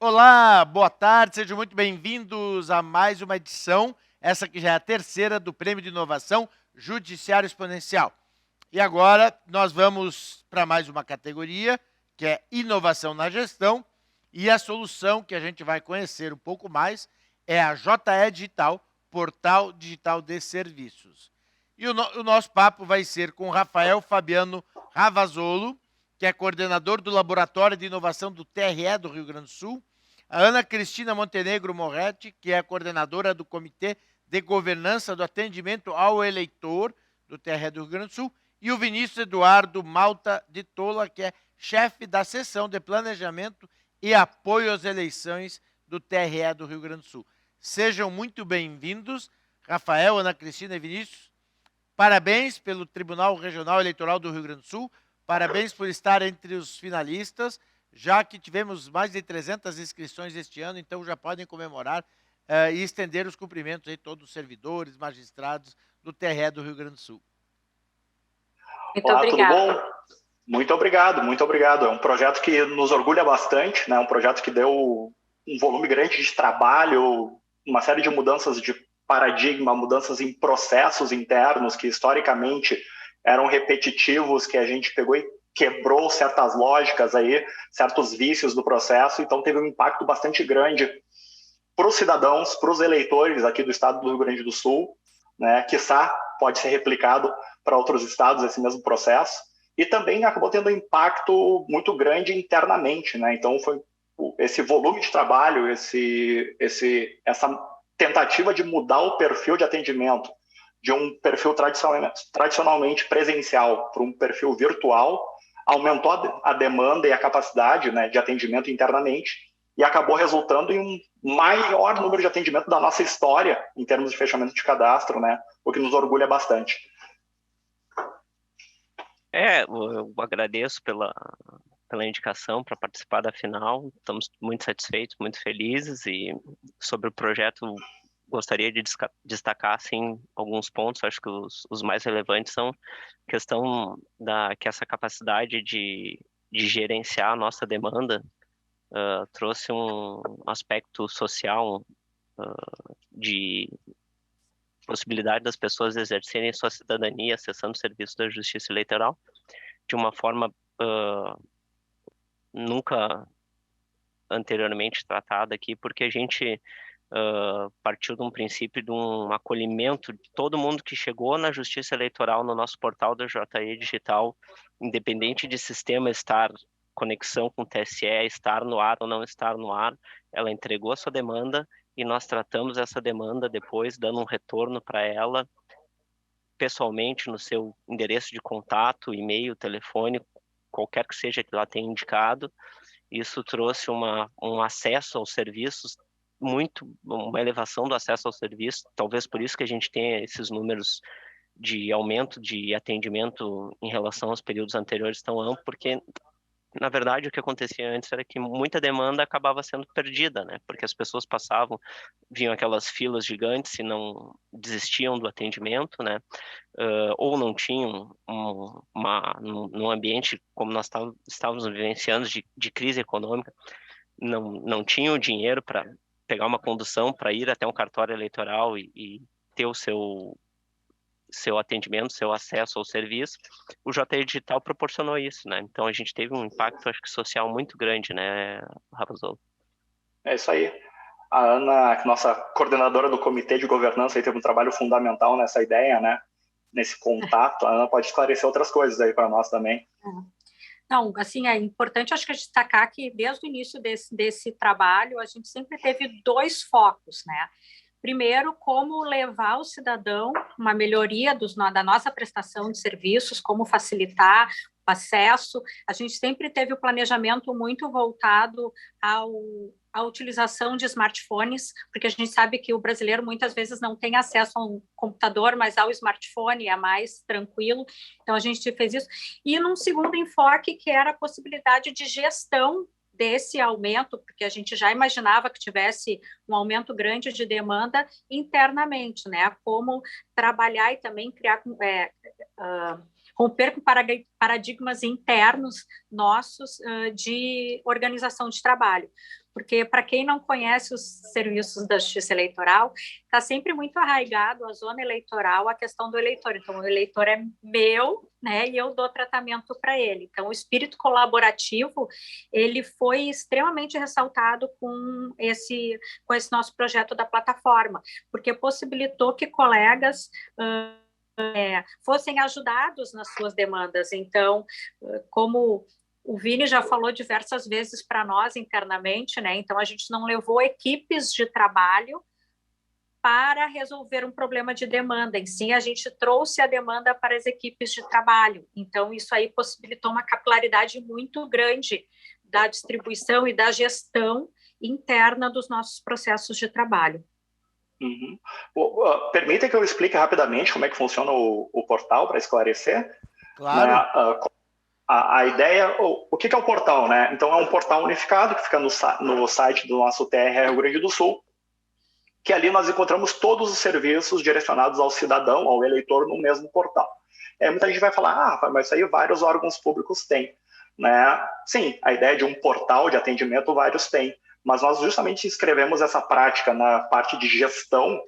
Olá, boa tarde, sejam muito bem-vindos a mais uma edição, essa que já é a terceira do Prêmio de Inovação Judiciário Exponencial. E agora nós vamos para mais uma categoria, que é Inovação na Gestão, e a solução que a gente vai conhecer um pouco mais é a JE Digital, Portal Digital de Serviços. E o nosso papo vai ser com Rafael Fabiano Ravazolo, que é coordenador do Laboratório de Inovação do TRE do Rio Grande do Sul, a Ana Cristina Montenegro Moretti, que é a coordenadora do Comitê de Governança do Atendimento ao Eleitor do TRE do Rio Grande do Sul, e o Vinícius Eduardo Malta de Tola, que é chefe da seção de Planejamento e Apoio às Eleições do TRE do Rio Grande do Sul. Sejam muito bem-vindos, Rafael, Ana Cristina e Vinícius. Parabéns pelo Tribunal Regional Eleitoral do Rio Grande do Sul, parabéns por estar entre os finalistas, já que tivemos mais de 300 inscrições este ano, então já podem comemorar e estender os cumprimentos a todos os servidores, magistrados do TRE do Rio Grande do Sul. Muito Olá, obrigada. Tudo bom? Muito obrigado, muito obrigado. É um projeto que nos orgulha bastante, né? Um projeto que deu um volume grande de trabalho, uma série de mudanças de paradigma, mudanças em processos internos que historicamente eram repetitivos, que a gente pegou e quebrou certas lógicas aí, certos vícios do processo, então teve um impacto bastante grande para os cidadãos, para os eleitores aqui do estado do Rio Grande do Sul, né? Quiçá pode ser replicado para outros estados esse mesmo processo, e também acabou tendo um impacto muito grande internamente, né? Então foi esse volume de trabalho, essa tentativa de mudar o perfil de atendimento de um perfil tradicionalmente presencial para um perfil virtual, aumentou a demanda e a capacidade, né, de atendimento internamente, e acabou resultando em um maior número de atendimento da nossa história em termos de fechamento de cadastro, né, o que nos orgulha bastante. Eu agradeço pela indicação para participar da final. Estamos muito satisfeitos, muito felizes, e sobre o projeto gostaria de destacar assim, alguns pontos. Acho que os mais relevantes são a questão que essa capacidade de gerenciar a nossa demanda trouxe um aspecto social, de possibilidade das pessoas exercerem sua cidadania acessando o serviço da Justiça Eleitoral de uma forma nunca anteriormente tratada aqui, porque a gente partiu de um princípio de um acolhimento de todo mundo que chegou na Justiça Eleitoral no nosso portal da JE Digital, independente de sistema estar conexão com o TSE, estar no ar ou não estar no ar, ela entregou a sua demanda e nós tratamos essa demanda depois, dando um retorno para ela pessoalmente no seu endereço de contato, e-mail, telefone, qualquer que seja que ela tenha indicado. Isso trouxe um acesso aos serviços, uma elevação do acesso ao serviço, talvez por isso que a gente tenha esses números de aumento de atendimento em relação aos períodos anteriores tão amplo, porque na verdade o que acontecia antes era que muita demanda acabava sendo perdida, né? Porque as pessoas passavam, vinham aquelas filas gigantes e não desistiam do atendimento, né? Ou não tinham num ambiente como nós estávamos vivenciando de crise econômica, não tinham dinheiro para pegar uma condução para ir até um cartório eleitoral e ter o seu atendimento, seu acesso ao serviço. O JE Digital proporcionou isso, né? Então a gente teve um impacto, acho que social muito grande, né, Ravazolo? É isso aí. A Ana, nossa coordenadora do Comitê de Governança, aí teve um trabalho fundamental nessa ideia, né? Nesse contato. A Ana pode esclarecer outras coisas aí para nós também. Não, assim, é importante, acho que destacar que desde o início desse trabalho, a gente sempre teve dois focos, né? Primeiro, como levar ao cidadão uma melhoria da nossa prestação de serviços, como facilitar o acesso. A gente sempre teve o planejamento muito voltado à utilização de smartphones, porque a gente sabe que o brasileiro muitas vezes não tem acesso a um computador, mas ao smartphone é mais tranquilo. Então, a gente fez isso. E num segundo enfoque, que era a possibilidade de gestão desse aumento, porque a gente já imaginava que tivesse um aumento grande de demanda internamente, né? Como trabalhar e também criar romper com paradigmas internos nossos de organização de trabalho. Porque, para quem não conhece os serviços da Justiça Eleitoral, está sempre muito arraigado a zona eleitoral, a questão do eleitor. Então, o eleitor é meu, né, e eu dou tratamento para ele. Então, o espírito colaborativo, ele foi extremamente ressaltado com esse nosso projeto da plataforma, porque possibilitou que colegas fossem ajudados nas suas demandas. Então, como o Vini já falou diversas vezes para nós internamente, né? Então, a gente não levou equipes de trabalho para resolver um problema de demanda. Em si, a gente trouxe a demanda para as equipes de trabalho. Então, isso aí possibilitou uma capilaridade muito grande da distribuição e da gestão interna dos nossos processos de trabalho. Uhum. Permita que eu explique rapidamente como é que funciona o portal, para esclarecer. Claro. A ideia, o que é o portal, né? Então, é um portal unificado que fica no site do nosso TRE Rio Grande do Sul, que ali nós encontramos todos os serviços direcionados ao cidadão, ao eleitor, no mesmo portal. Muita gente vai falar, mas isso aí vários órgãos públicos têm, né? Sim, a ideia de um portal de atendimento vários têm, mas nós justamente escrevemos essa prática na parte de gestão,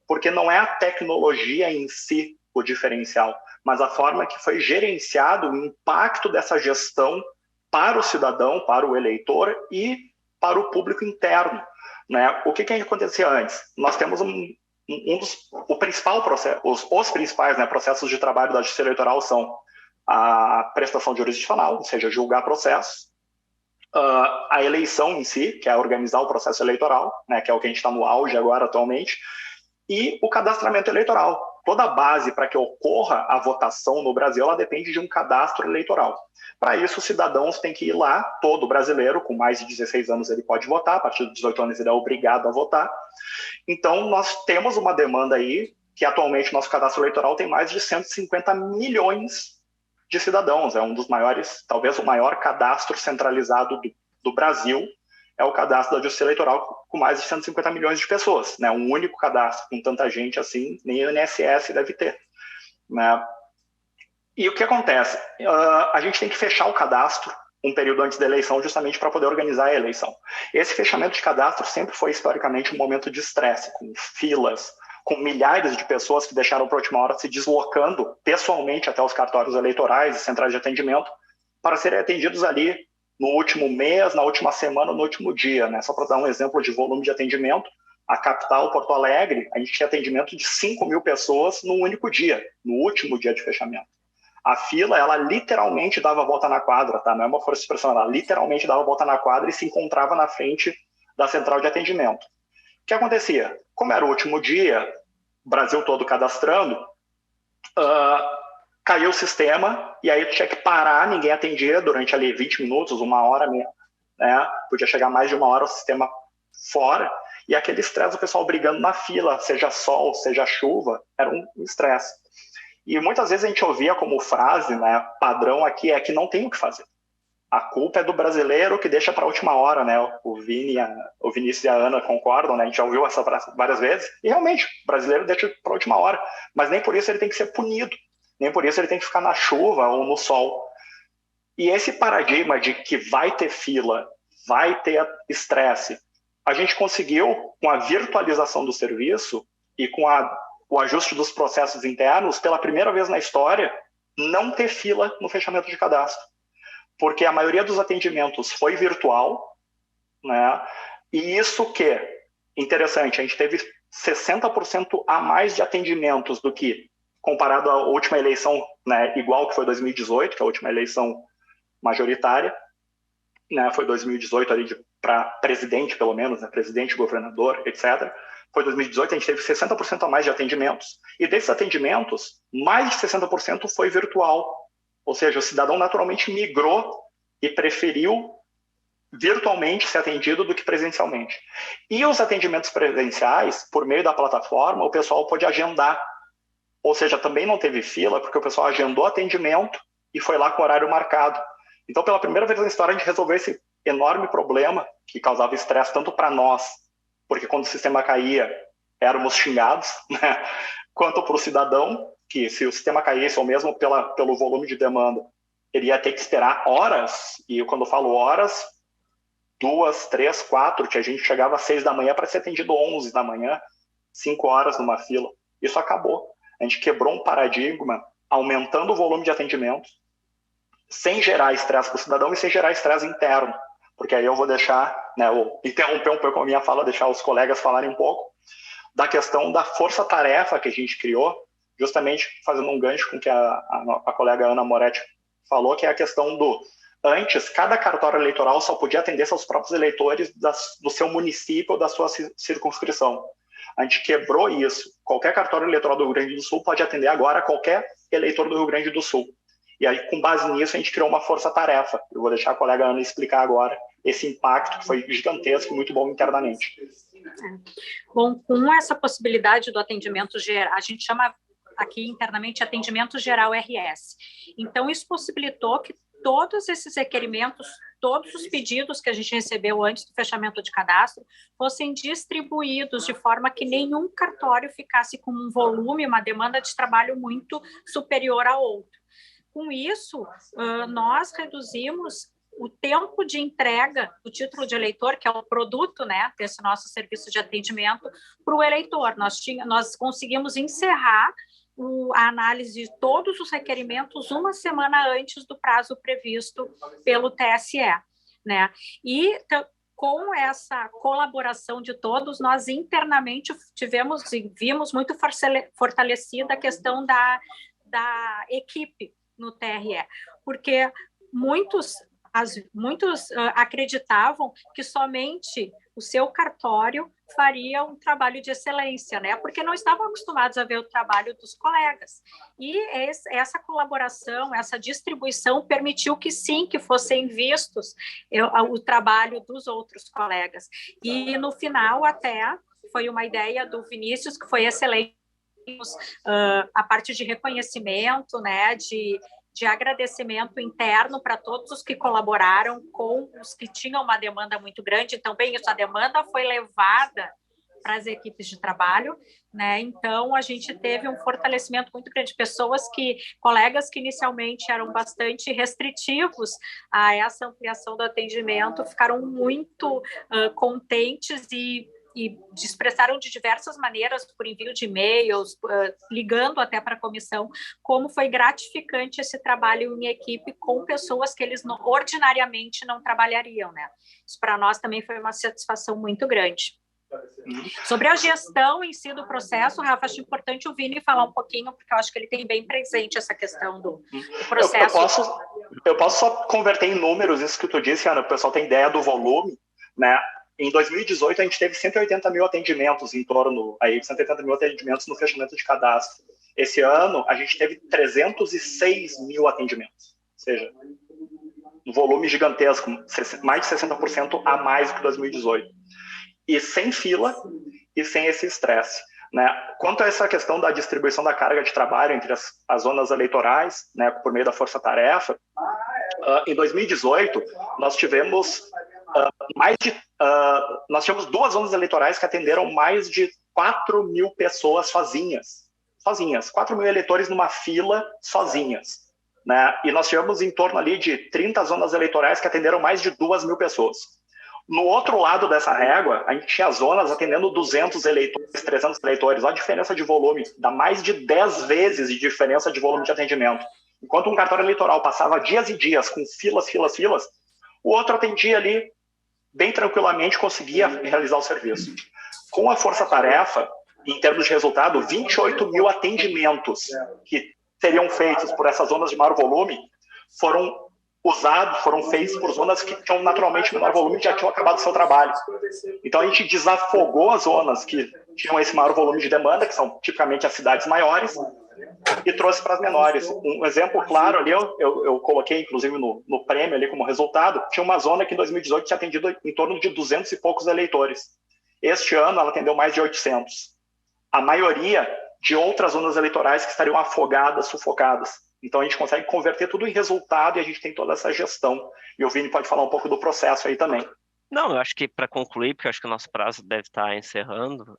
porque não é a tecnologia em si o diferencial, mas a forma que foi gerenciado o impacto dessa gestão para o cidadão, para o eleitor e para o público interno, né? O que acontecia antes? Nós temos o principal processo, os principais, né, processos de trabalho da Justiça Eleitoral são a prestação jurisdicional, ou seja, julgar processos, a eleição em si, que é organizar o processo eleitoral, né, que é o que a gente está no auge agora atualmente, e o cadastramento eleitoral. Toda a base para que ocorra a votação no Brasil, ela depende de um cadastro eleitoral. Para isso, os cidadãos têm que ir lá, todo brasileiro, com mais de 16 anos ele pode votar, a partir dos 18 anos ele é obrigado a votar. Então, nós temos uma demanda aí, que atualmente nosso cadastro eleitoral tem mais de 150 milhões de cidadãos. É um dos maiores, talvez o maior cadastro centralizado do Brasil, é o cadastro da Justiça Eleitoral, com mais de 150 milhões de pessoas, né? Um único cadastro com tanta gente assim, nem o INSS deve ter, né? E o que acontece? A gente tem que fechar o cadastro um período antes da eleição, justamente para poder organizar a eleição. Esse fechamento de cadastro sempre foi, historicamente, um momento de estresse, com filas, com milhares de pessoas que deixaram para a última hora se deslocando pessoalmente até os cartórios eleitorais e centrais de atendimento para serem atendidos ali no último mês, na última semana, no último dia, né? Só para dar um exemplo de volume de atendimento, a capital, Porto Alegre, a gente tinha atendimento de 5.000 pessoas no único dia, no último dia de fechamento. A fila, ela literalmente dava a volta na quadra, tá? Não é uma força de expressão, ela literalmente dava a volta na quadra e se encontrava na frente da central de atendimento. O que acontecia? Como era o último dia, o Brasil todo cadastrando, caiu o sistema e aí tinha que parar, ninguém atendia durante ali 20 minutos, uma hora, né? Podia chegar mais de uma hora o sistema fora, e aquele estresse do pessoal brigando na fila, seja sol, seja chuva, era um estresse. E muitas vezes a gente ouvia como frase, né, padrão aqui, é que não tem o que fazer. A culpa é do brasileiro que deixa para a última hora, né? O Vinícius e a Ana concordam, né? A gente já ouviu essa frase várias vezes, e realmente, o brasileiro deixa para a última hora, mas nem por isso ele tem que ser punido. Nem por isso ele tem que ficar na chuva ou no sol. E esse paradigma de que vai ter fila, vai ter estresse, a gente conseguiu, com a virtualização do serviço e com o ajuste dos processos internos, pela primeira vez na história, não ter fila no fechamento de cadastro. Porque a maioria dos atendimentos foi virtual, né? E isso que, interessante, a gente teve 60% a mais de atendimentos do que comparado à última eleição, né, igual que foi 2018, que é a última eleição majoritária, né, foi 2018 ali para presidente, pelo menos, né, presidente, governador, etc. Foi 2018, a gente teve 60% a mais de atendimentos. E desses atendimentos, mais de 60% foi virtual. Ou seja, o cidadão naturalmente migrou e preferiu virtualmente ser atendido do que presencialmente. E os atendimentos presenciais, por meio da plataforma, o pessoal pôde agendar. Ou seja, também não teve fila, porque o pessoal agendou atendimento e foi lá com horário marcado. Então, pela primeira vez na história, a gente resolveu esse enorme problema que causava estresse tanto para nós, porque quando o sistema caía, éramos xingados, né? Quanto para o cidadão, que se o sistema caísse, ou mesmo pelo volume de demanda, ele ia ter que esperar horas, e quando eu falo horas, 2, 3, 4, que a gente chegava às 6 da manhã para ser atendido 11 da manhã, 5 horas numa fila. Isso acabou. A gente quebrou um paradigma, aumentando o volume de atendimento, sem gerar estresse para o cidadão e sem gerar estresse interno. Porque aí eu vou deixar, né, vou interromper um pouco a minha fala, deixar os colegas falarem um pouco da questão da força-tarefa que a gente criou, justamente fazendo um gancho com o que a colega Ana Moretti falou, que é a questão do... Antes, cada cartório eleitoral só podia atender seus próprios eleitores do seu município ou da sua circunscrição. A gente quebrou isso. Qualquer cartório eleitoral do Rio Grande do Sul pode atender agora qualquer eleitor do Rio Grande do Sul. E aí, com base nisso, a gente criou uma força-tarefa. Eu vou deixar a colega Ana explicar agora esse impacto, que foi gigantesco e muito bom internamente. Bom, com essa possibilidade do atendimento geral, a gente chama aqui internamente atendimento geral RS. Então, isso possibilitou que todos esses requerimentos, todos os pedidos que a gente recebeu antes do fechamento de cadastro fossem distribuídos de forma que nenhum cartório ficasse com um volume, uma demanda de trabalho muito superior a outro. Com isso, nós reduzimos o tempo de entrega do título de eleitor, que é o produto, né, desse nosso serviço de atendimento, para o eleitor. Nós conseguimos encerrar a análise de todos os requerimentos uma semana antes do prazo previsto pelo TSE, né? E com essa colaboração de todos, nós internamente tivemos e vimos muito fortalecida a questão da equipe no TRE, porque muitos acreditavam que somente o seu cartório faria um trabalho de excelência, né? Porque não estavam acostumados a ver o trabalho dos colegas. E essa colaboração, essa distribuição permitiu que sim, que fossem vistos o trabalho dos outros colegas. E no final até foi uma ideia do Vinícius que foi excelente, a parte de reconhecimento, né, de agradecimento interno para todos os que colaboraram com os que tinham uma demanda muito grande. Então, bem, isso, a demanda foi levada para as equipes de trabalho, né? Então, a gente teve um fortalecimento muito grande. Colegas que inicialmente eram bastante restritivos a essa ampliação do atendimento, ficaram muito contentes e expressaram de diversas maneiras, por envio de e-mails, ligando até para a comissão, como foi gratificante esse trabalho em equipe com pessoas que eles ordinariamente não trabalhariam, né? Isso para nós também foi uma satisfação muito grande. Sobre a gestão em si do processo, Rafa, acho importante o Vini falar um pouquinho, porque eu acho que ele tem bem presente essa questão do processo. Eu posso só converter em números isso que tu disse, Ana, o pessoal tem ideia do volume, né? Em 2018, a gente teve 180 mil atendimentos, em torno aí, 180 mil atendimentos no fechamento de cadastro. Esse ano, a gente teve 306 mil atendimentos. Ou seja, um volume gigantesco, mais de 60% a mais que 2018. E sem fila e sem esse estresse, né? Quanto a essa questão da distribuição da carga de trabalho entre as zonas eleitorais, né, por meio da força-tarefa, em 2018, nós tivemos... nós tínhamos 2 zonas eleitorais que atenderam mais de 4 mil pessoas sozinhas, 4 mil eleitores numa fila sozinhas, né? E nós tivemos em torno ali de 30 zonas eleitorais que atenderam mais de 2 mil pessoas. No outro lado dessa régua, a gente tinha zonas atendendo 200 eleitores, 300 eleitores. Olha a diferença de volume, dá mais de 10 vezes de diferença de volume de atendimento. Enquanto um cartório eleitoral passava dias e dias com filas, o outro atendia ali bem tranquilamente, conseguia realizar o serviço. Com a força-tarefa, em termos de resultado, 28 mil atendimentos que seriam feitos por essas zonas de maior volume foram feitos por zonas que tinham naturalmente menor volume e já tinham acabado o seu trabalho. Então, a gente desafogou as zonas que tinham esse maior volume de demanda, que são tipicamente as cidades maiores, e trouxe para as menores. Um exemplo claro ali, eu coloquei inclusive no prêmio ali como resultado, tinha uma zona que em 2018 tinha atendido em torno de 200 e poucos eleitores. Este ano ela atendeu mais de 800. A maioria de outras zonas eleitorais que estariam afogadas, sufocadas. Então a gente consegue converter tudo em resultado e a gente tem toda essa gestão. E o Vini pode falar um pouco do processo aí também. Não, eu acho que para concluir, porque eu acho que o nosso prazo deve estar encerrando,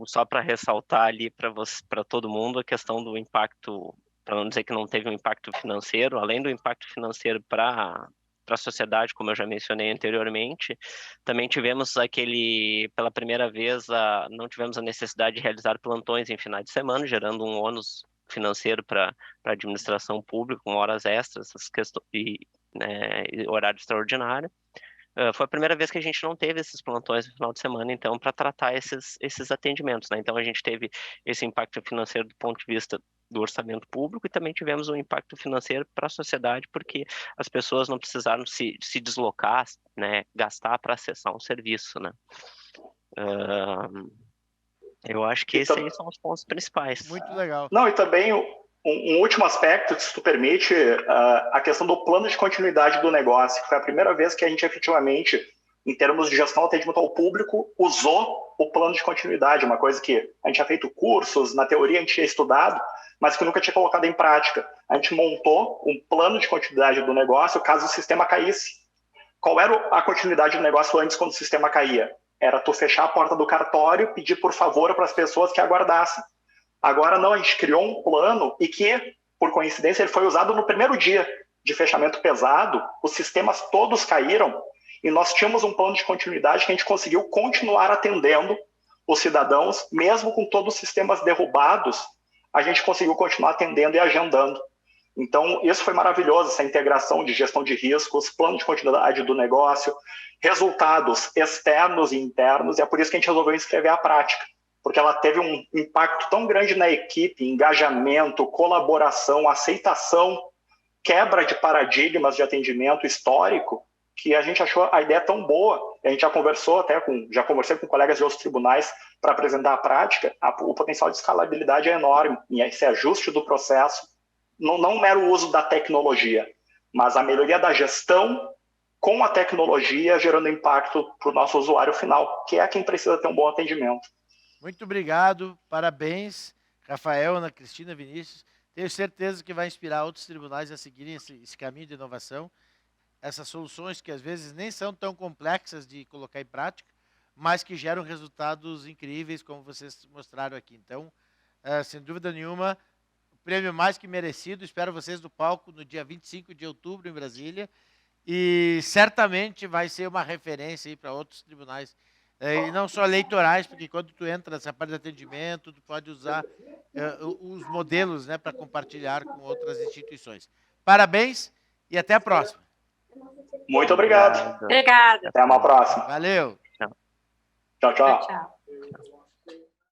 só para ressaltar ali para todo mundo a questão do impacto, para não dizer que não teve um impacto financeiro, além do impacto financeiro para a sociedade, como eu já mencionei anteriormente, também tivemos pela primeira vez, não tivemos a necessidade de realizar plantões em finais de semana, gerando um ônus financeiro para a administração pública, com horas extras essas questões, e horário extraordinário. Foi a primeira vez que a gente não teve esses plantões no final de semana, então, para tratar esses atendimentos, né? Então, a gente teve esse impacto financeiro do ponto de vista do orçamento público e também tivemos um impacto financeiro para a sociedade, porque as pessoas não precisaram se deslocar, né, gastar para acessar um serviço, né? Eu acho que esses aí são os pontos principais. Muito legal. Não, e também um último aspecto, se tu permite, a questão do plano de continuidade do negócio. Foi a primeira vez que a gente efetivamente, em termos de gestão de atendimento ao público, usou o plano de continuidade, uma coisa que a gente tinha feito cursos, na teoria a gente tinha estudado, mas que nunca tinha colocado em prática. A gente montou um plano de continuidade do negócio caso o sistema caísse. Qual era a continuidade do negócio antes quando o sistema caía? Era tu fechar a porta do cartório e pedir por favor para as pessoas que aguardassem. Agora não, a gente criou um plano e que, por coincidência, ele foi usado no primeiro dia de fechamento pesado, os sistemas todos caíram e nós tínhamos um plano de continuidade que a gente conseguiu continuar atendendo os cidadãos, mesmo com todos os sistemas derrubados, a gente conseguiu continuar atendendo e agendando. Então, isso foi maravilhoso, essa integração de gestão de riscos, plano de continuidade do negócio, resultados externos e internos, e é por isso que a gente resolveu inscrever a prática, porque ela teve um impacto tão grande na equipe, engajamento, colaboração, aceitação, quebra de paradigmas de atendimento histórico, que a gente achou a ideia tão boa. A gente já conversou já conversei com colegas de outros tribunais para apresentar a prática, o potencial de escalabilidade é enorme, e esse ajuste do processo, não um mero uso da tecnologia, mas a melhoria da gestão com a tecnologia gerando impacto para o nosso usuário final, que é quem precisa ter um bom atendimento. Muito obrigado, parabéns, Rafael, Ana Cristina, Vinícius. Tenho certeza que vai inspirar outros tribunais a seguirem esse caminho de inovação, essas soluções que às vezes nem são tão complexas de colocar em prática, mas que geram resultados incríveis, como vocês mostraram aqui. Então, sem dúvida nenhuma, o prêmio mais que merecido. Espero vocês no palco no dia 25 de outubro, em Brasília, e certamente vai ser uma referência aí para outros tribunais, e não só eleitorais, porque quando tu entra nessa parte de atendimento, tu pode usar os modelos, né, para compartilhar com outras instituições. Parabéns e até a próxima. Muito obrigado. Obrigada. Até uma próxima. Valeu. Tchau, tchau. Tchau.